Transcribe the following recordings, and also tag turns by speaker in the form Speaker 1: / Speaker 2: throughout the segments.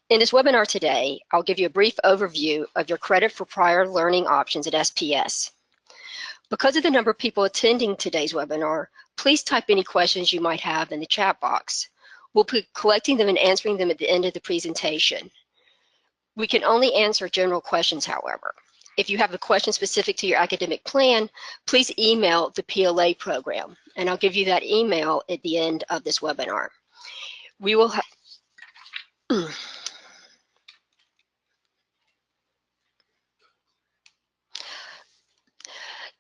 Speaker 1: In this webinar today, I'll give you a brief overview of your credit for prior learning options at SPS. Because of the number of people attending today's webinar, please type any questions you might have in the chat box. We'll be collecting them and answering them at the end of the presentation. We can only answer general questions, however. If you have a question specific to your academic plan, please email the PLA program, and I'll give you that email at the end of this webinar. We will have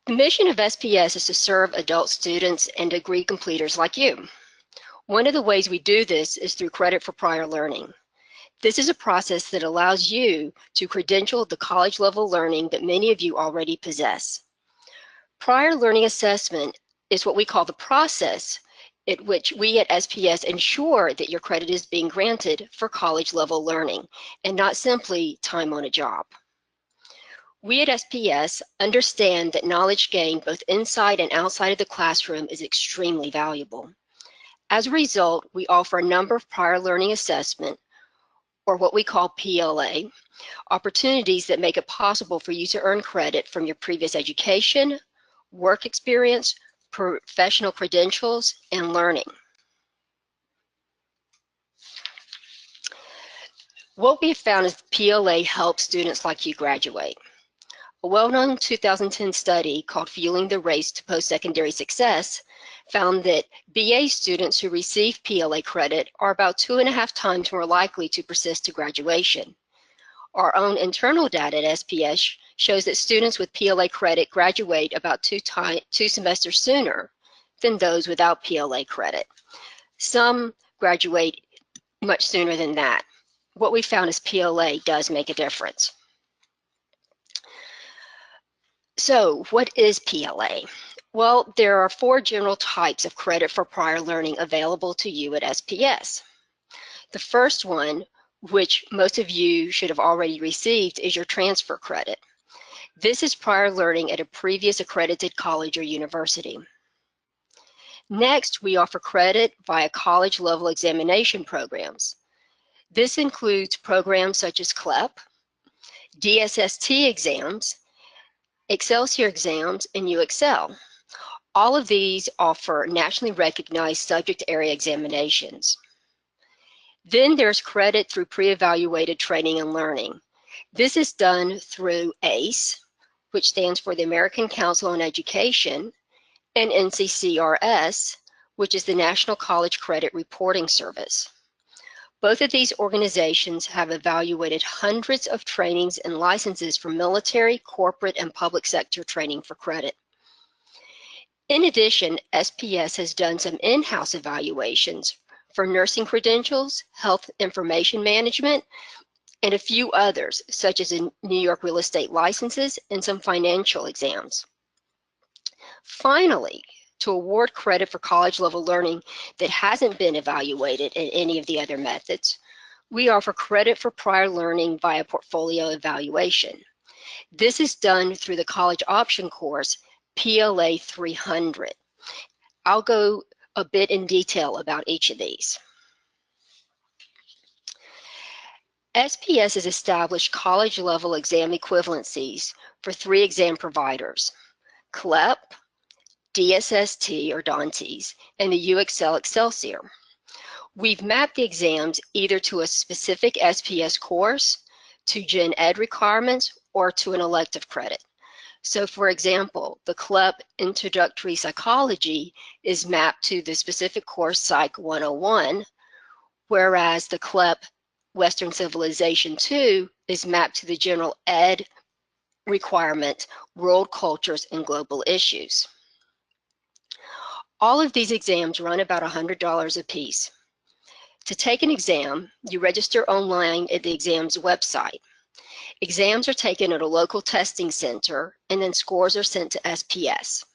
Speaker 1: The mission of SPS is to serve adult students and degree completers like you. One of the ways we do this is through credit for prior learning. This is a process that allows you to credential the college-level learning that many of you already possess. Prior learning assessment is what we call the process at which we at SPS ensure that your credit is being granted for college-level learning and not simply time on a job. We at SPS understand that knowledge gained both inside and outside of the classroom is extremely valuable. As a result, we offer a number of prior learning assessment, or what we call PLA, opportunities that make it possible for you to earn credit from your previous education, work experience, professional credentials, and learning. What we have found is PLA helps students like you graduate. A well-known 2010 study called Fueling the Race to Post-Secondary Success found that BA students who receive PLA credit are about 2.5 times more likely to persist to graduation. Our own internal data at SPS shows that students with PLA credit graduate about two semesters sooner than those without PLA credit. Some graduate much sooner than that. What we found is PLA does make a difference. So what is PLA? Well, there are 4 general types of credit for prior learning available to you at SPS. The first one, which most of you should have already received, is your transfer credit. This is prior learning at a previous accredited college or university. Next, we offer credit via college-level examination programs. This includes programs such as CLEP, DSST exams, Excelsior exams, and UXL. All of these offer nationally recognized subject area examinations. Then there's credit through pre-evaluated training and learning. This is done through ACE, which stands for the American Council on Education, and NCCRS, which is the National College Credit Reporting Service. Both of these organizations have evaluated hundreds of trainings and licenses for military, corporate, and public sector training for credit. In addition, SPS has done some in-house evaluations for nursing credentials, health information management, and a few others, such as in New York real estate licenses and some financial exams. Finally, to award credit for college-level learning that hasn't been evaluated in any of the other methods, we offer credit for prior learning via portfolio evaluation. This is done through the college option course, PLA 300. I'll go a bit in detail about each of these. SPS has established college-level exam equivalencies for 3 exam providers: CLEP, DSST or Dantes, and the UXL Excelsior. We've mapped the exams either to a specific SPS course, to Gen Ed requirements, or to an elective credit. So for example, the CLEP Introductory Psychology is mapped to the specific course Psych 101, whereas the CLEP Western Civilization 2 is mapped to the General Ed requirement, World Cultures and Global Issues. All of these exams run about $100 a piece. To take an exam, you register online at the exam's website. Exams are taken at a local testing center, and then scores are sent to SPS.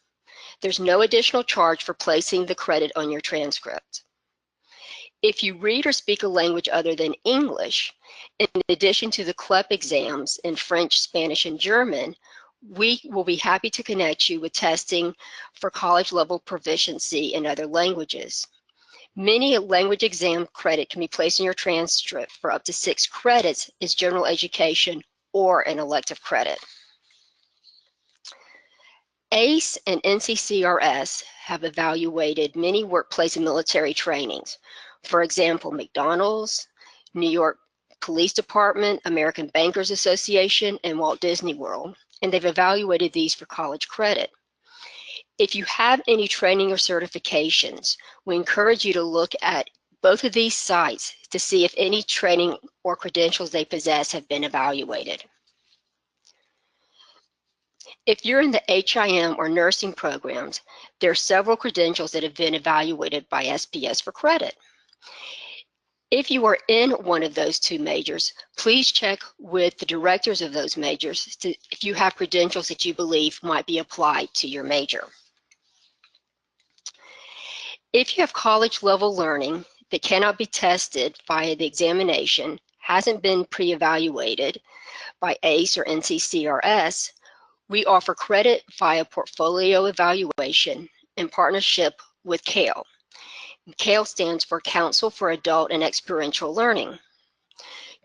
Speaker 1: There's no additional charge for placing the credit on your transcript. If you read or speak a language other than English, in addition to the CLEP exams in French, Spanish, and German, we will be happy to connect you with testing for college-level proficiency in other languages. Many language exam credit can be placed in your transcript for up to 6 credits as general education or an elective credit. ACE and NCCRS have evaluated many workplace and military trainings. For example, McDonald's, New York Police Department, American Bankers Association, and Walt Disney World, and they've evaluated these for college credit. If you have any training or certifications, we encourage you to look at both of these sites to see if any training or credentials they possess have been evaluated. If you're in the HIM or nursing programs, there are several credentials that have been evaluated by SPS for credit. If you are in one of those two majors, please check with the directors of those majors if you have credentials that you believe might be applied to your major. If you have college-level learning that cannot be tested via the examination, hasn't been pre-evaluated by ACE or NCCRS, we offer credit via portfolio evaluation in partnership with CALE. CALE stands for Council for Adult and Experiential Learning.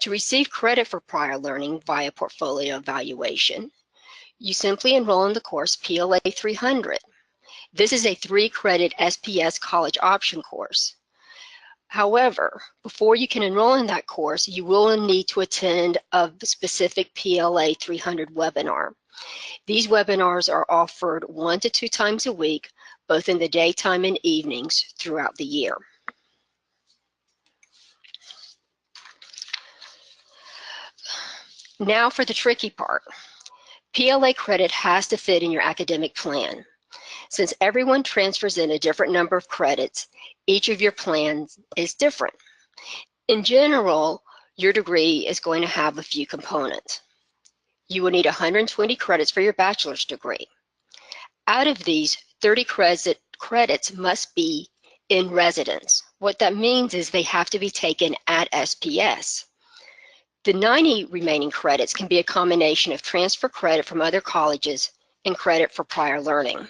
Speaker 1: To receive credit for prior learning via portfolio evaluation, you simply enroll in the course PLA 300. This is a 3-credit SPS college option course. However, before you can enroll in that course, you will need to attend a specific PLA 300 webinar. These webinars are offered 1 to 2 times a week, both in the daytime and evenings throughout the year. Now for the tricky part. PLA credit has to fit in your academic plan. Since everyone transfers in a different number of credits, each of your plans is different. In general, your degree is going to have a few components. You will need 120 credits for your bachelor's degree. Out of these, 30 credits must be in residence. What that means is they have to be taken at SPS. The 90 remaining credits can be a combination of transfer credit from other colleges and credit for prior learning.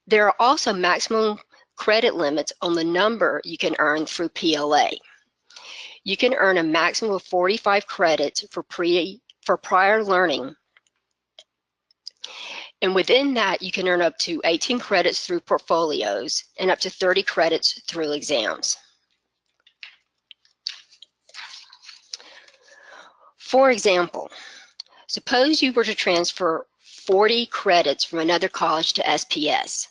Speaker 1: There are also maximum credit limits on the number you can earn through PLA. You can earn a maximum of 45 credits for prior learning, and within that you can earn up to 18 credits through portfolios and up to 30 credits through exams. For example, suppose you were to transfer 40 credits from another college to SPS.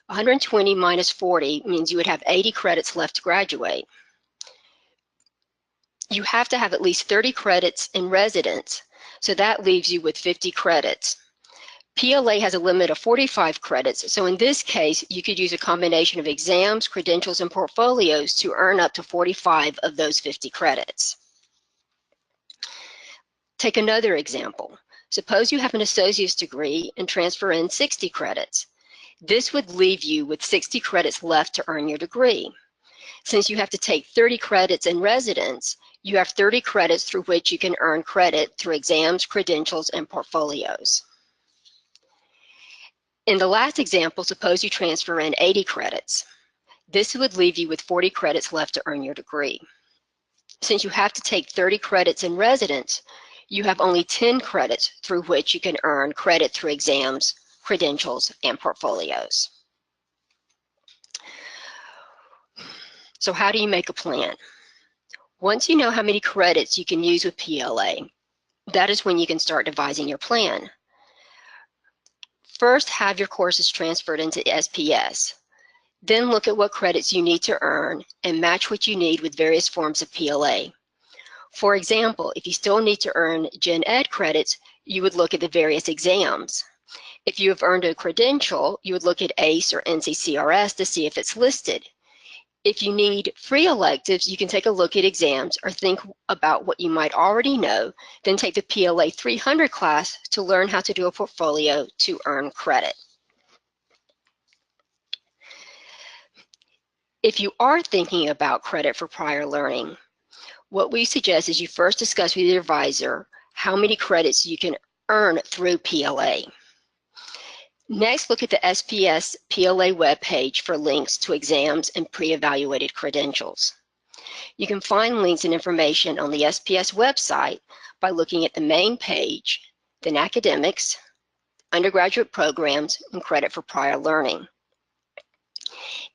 Speaker 1: 120 minus 40 means you would have 80 credits left to graduate. You have to have at least 30 credits in residence, so that leaves you with 50 credits. PLA has a limit of 45 credits, so in this case, you could use a combination of exams, credentials, and portfolios to earn up to 45 of those 50 credits. Take another example. Suppose you have an associate's degree and transfer in 60 credits. This would leave you with 60 credits left to earn your degree. Since you have to take 30 credits in residence, you have 30 credits through which you can earn credit through exams, credentials, and portfolios. In the last example, suppose you transfer in 80 credits. This would leave you with 40 credits left to earn your degree. Since you have to take 30 credits in residence, you have only 10 credits through which you can earn credit through exams, credentials, and portfolios. So how do you make a plan? Once you know how many credits you can use with PLA, that is when you can start devising your plan. First, have your courses transferred into SPS. Then look at what credits you need to earn and match what you need with various forms of PLA. For example, if you still need to earn Gen Ed credits, you would look at the various exams. If you have earned a credential, you would look at ACE or NCCRS to see if it's listed. If you need free electives, you can take a look at exams or think about what you might already know, then take the PLA 300 class to learn how to do a portfolio to earn credit. If you are thinking about credit for prior learning, what we suggest is you first discuss with your advisor how many credits you can earn through PLA. Next, look at the SPS PLA webpage for links to exams and pre-evaluated credentials. You can find links and information on the SPS website by looking at the main page, then academics, undergraduate programs, and credit for prior learning.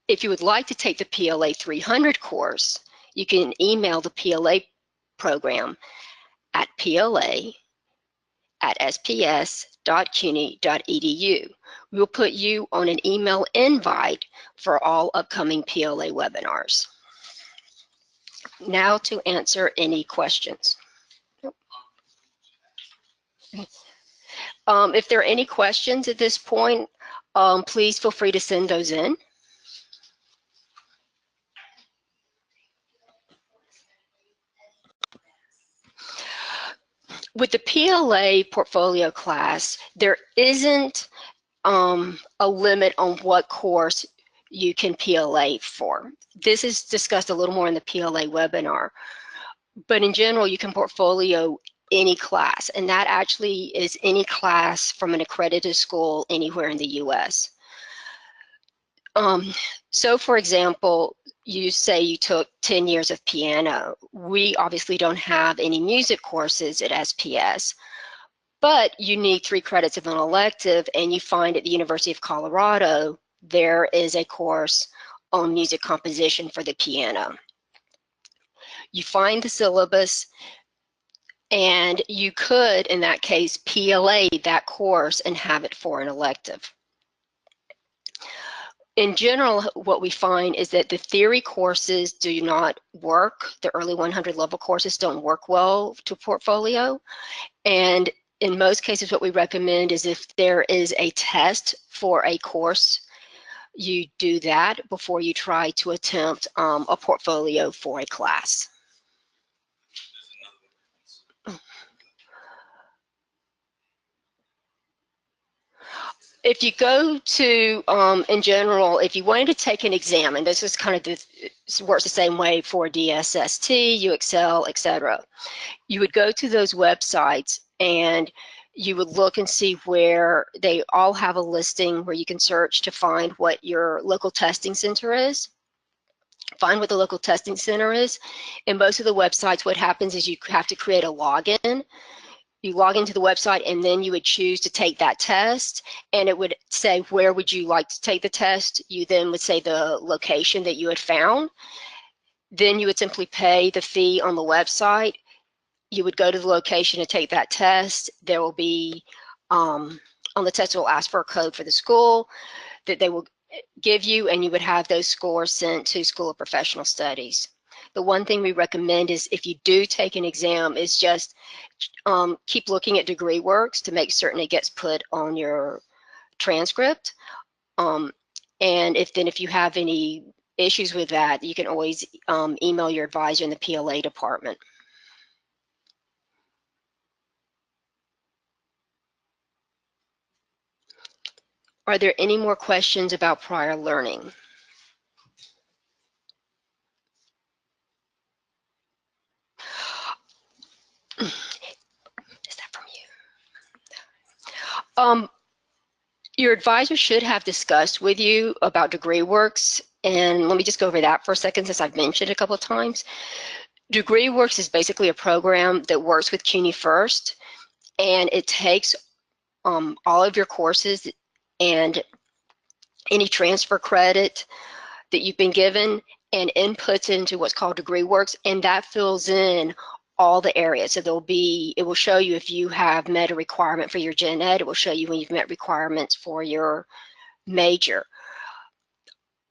Speaker 1: If you would like to take the PLA 300 course, you can email the PLA program at pla@sps.cuny.edu. We will put you on an email invite for all upcoming PLA webinars. Now to answer any questions. If there are any questions at this point, please feel free to send those in. With the PLA portfolio class, there isn't a limit on what course you can PLA for. This is discussed a little more in the PLA webinar, but in general, you can portfolio any class, and that actually is any class from an accredited school anywhere in the US. So for example, you say you took 10 years of piano. We obviously don't have any music courses at SPS, but you need 3 credits of an elective, and you find at the University of Colorado, there is a course on music composition for the piano. You find the syllabus, and you could, in that case, PLA that course and have it for an elective. In general, what we find is that the theory courses do not work. The early 100 level courses don't work well to portfolio. And in most cases, what we recommend is if there is a test for a course, you do that before you try to attempt a portfolio for a class. If you go to, in general, if you wanted to take an exam, and this is kind of works the same way for DSST, UXL, etc., you would go to those websites and you would look and see where they all have a listing where you can search to find what your local testing center is. Find what the local testing center is. In most of the websites, what happens is you have to create a login. You log into the website, and then you would choose to take that test, and it would say where would you like to take the test. You then would say the location that you had found. Then you would simply pay the fee on the website. You would go to the location to take that test. There will be, on the test, it will ask for a code for the school that they will give you, and you would have those scores sent to School of Professional Studies. The one thing we recommend is if you do take an exam is just keep looking at DegreeWorks to make certain it gets put on your transcript. And if you have any issues with that, you can always email your advisor in the PLA department. Are there any more questions about prior learning? Is that from you? Your advisor should have discussed with you about DegreeWorks, and let me just go over that for a second since I've mentioned it a couple of times. DegreeWorks is basically a program that works with CUNY First, and it takes all of your courses and any transfer credit that you've been given and inputs into what's called DegreeWorks, and that fills in all the areas. So it will show you if you have met a requirement for your gen ed. It will show you when you've met requirements for your major.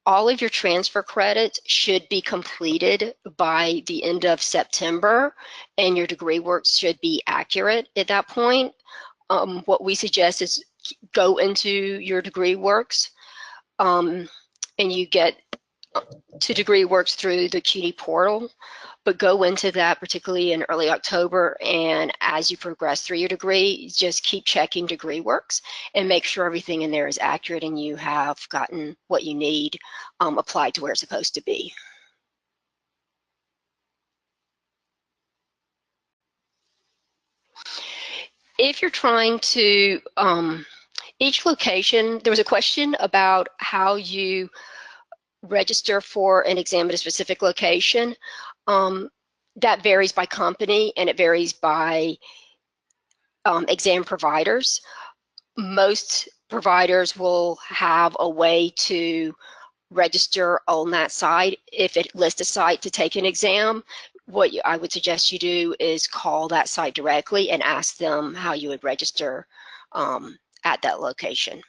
Speaker 1: All of your transfer credits should be completed by the end of September, and your DegreeWorks should be accurate at that point. What we suggest is go into your DegreeWorks, and you get to DegreeWorks through the CUNY portal, but go into that particularly in early October, and as you progress through your degree, just keep checking DegreeWorks and make sure everything in there is accurate and you have gotten what you need applied to where it's supposed to be. If you're trying to Each location, there was a question about how you register for an exam at a specific location. That varies by company and it varies by exam providers. Most providers will have a way to register on that site. If it lists a site to take an exam, what I would suggest you do is call that site directly and ask them how you would register at that location.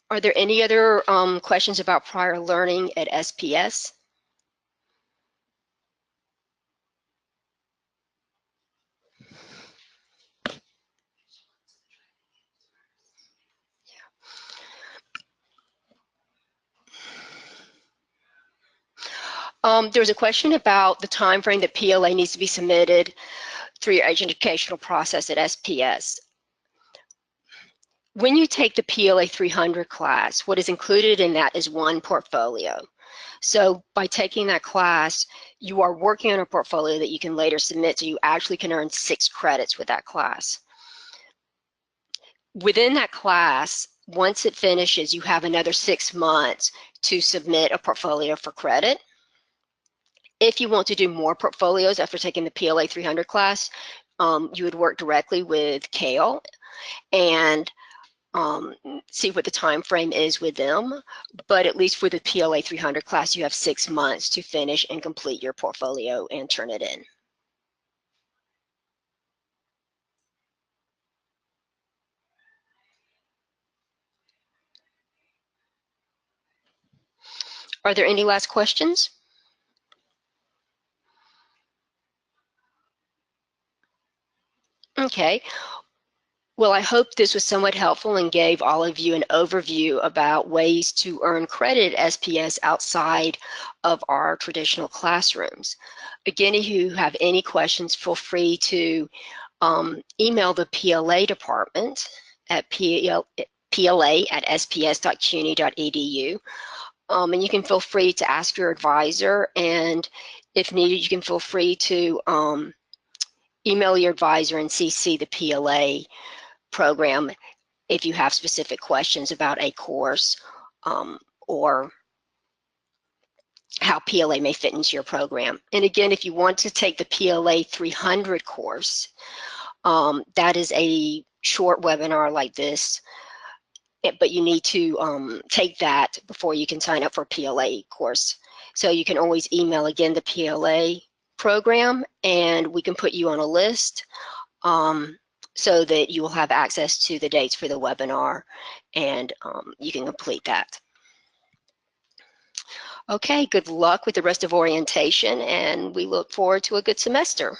Speaker 1: Are there any other questions about prior learning at SPS? There's a question about the time frame that PLA needs to be submitted through your educational process at SPS. When you take the PLA 300 class, what is included in that is one portfolio. So by taking that class, you are working on a portfolio that you can later submit, so you actually can earn 6 credits with that class. Within that class, once it finishes, you have another 6 months to submit a portfolio for credit. If you want to do more portfolios after taking the PLA 300 class, you would work directly with Kale and see what the time frame is with them. But at least for the PLA 300 class, you have 6 months to finish and complete your portfolio and turn it in. Are there any last questions? Okay. Well, I hope this was somewhat helpful and gave all of you an overview about ways to earn credit at SPS outside of our traditional classrooms. Again, if you have any questions, feel free to email the PLA department at pla@sps.cuny.edu. And you can feel free to ask your advisor, and if needed, you can feel free to email your advisor and CC the PLA program if you have specific questions about a course or how PLA may fit into your program. And again, if you want to take the PLA 300 course, that is a short webinar like this, but you need to take that before you can sign up for a PLA course. So you can always email again the PLA program and we can put you on a list so that you will have access to the dates for the webinar and you can complete that. Okay, good luck with the rest of orientation and we look forward to a good semester.